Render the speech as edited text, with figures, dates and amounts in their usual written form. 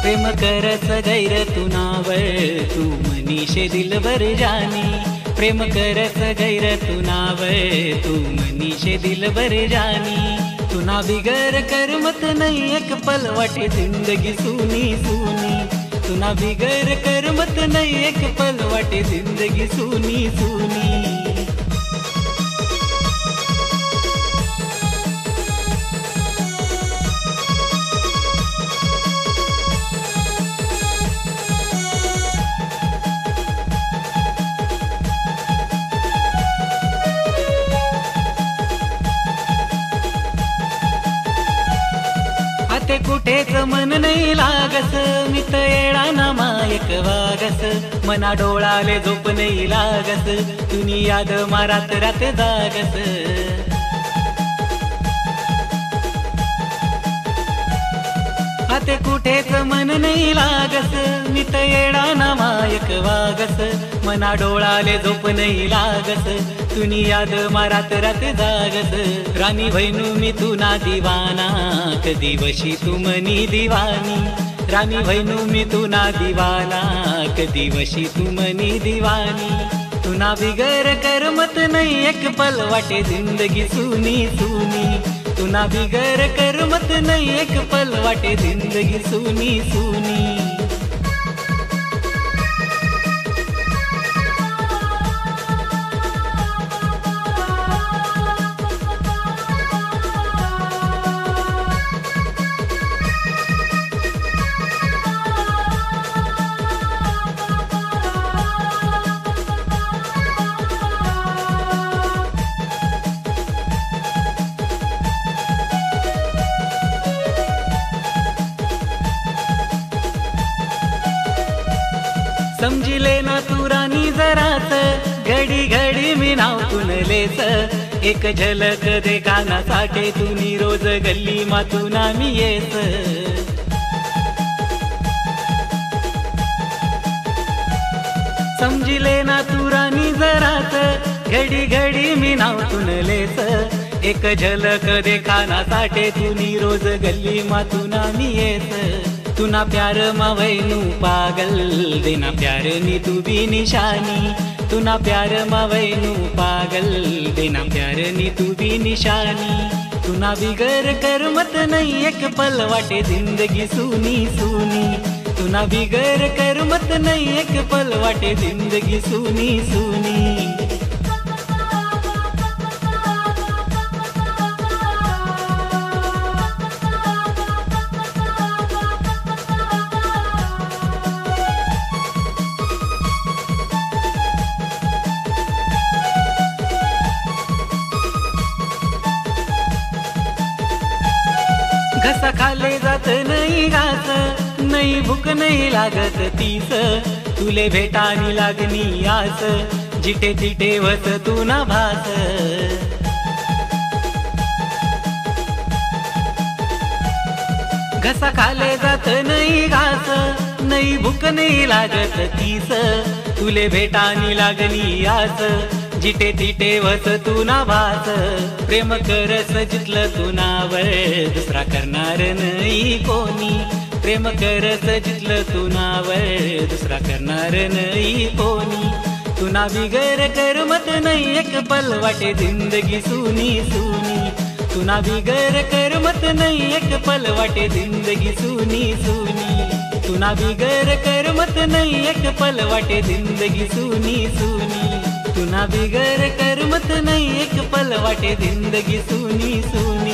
प्रेम करस गैर तू नावय तू मनीषे दिलबर जानी। प्रेम करस गैर तू नावय तू मनीषे दिलबर जानी। तुना बिगर करमत नहीं एक पल वाटे जिंदगी सुनी सुनी। तुना बिगर करमत नहीं एक पल वाटे जिंदगी सुनी सुनी। आते कुठेच मन नाही लागस मित येळा ना मायक वागस। मना डोळाले झोप नाही लागस तुनी याद मारात रात जागस। आते कुठेच मन नाही लागस मित येळा ना मायक वागस। मना डोळाले झोप नाही लागस तुनी याद मारात रात जागस। राणी भैनू मी तुना दिवाना कधी वशी तू मनी दिवानी। राणी भैनू मी तुना दिवाना कधी वशी तू मनी दिवानी। तुना बिगर करमत नहीं एक पल वाटे जिंदगी सुनी सुनी। तुना बिगर करमत नहीं एक पल वाटे जिंदगी सुनी सुनी। समजिले ना तू राणी जरास घडी घडी मी नाव तुनलेस। एक झलक देखा ना साठे तुनी रोज गल्ली मातूना मी येस। समजिले ना तू राणी जरास घडी घडी मी नाव तुनलेस। एक झलक देखा ना साठे तुनी रोज गल्ली मातूना मी येस। तुना प्यार मावैनू पागल देना प्यार नी तू भी निशानी। तुना प्यार मावैनू पागल देना प्यार नी तू भी निशानी। तुना बिगर करमत नहीं एक पल वाटे जिंदगी सुनी सुनी। तुना बिगर करमत नहीं एक पल वाटे जिंदगी सुनी सुनी। घसा खाले जात नाही घास नाही भूक नाही लागत तीस। तुले भेटानी लागनी आस जिथे तिथे वस तू ना भास। घसा खाले जात नाही घास नाही भूक नाही लागत तीस। तुले भेटानी लागनी आस जिथे तिथे वस तू ना भास। प्रेम करस जितलं तू नावय दुसरा करणार नाही कोणी। प्रेम करस जितलं तू नावय दुसरा करणार नाही कोणी। तुना बिगर करमत नहीं एक पल वाटे जिंदगी सुनी सुनी। तुना बिगर करमत नहीं एक पल वाटे जिंदगी सुनी सुनी। तुना बिगर करमत नहीं एक पल वाटे जिंदगी सुनी सुनी। तुना बिगर करमत नहीं एक पल वाटे जिंदगी सुनी सुनी।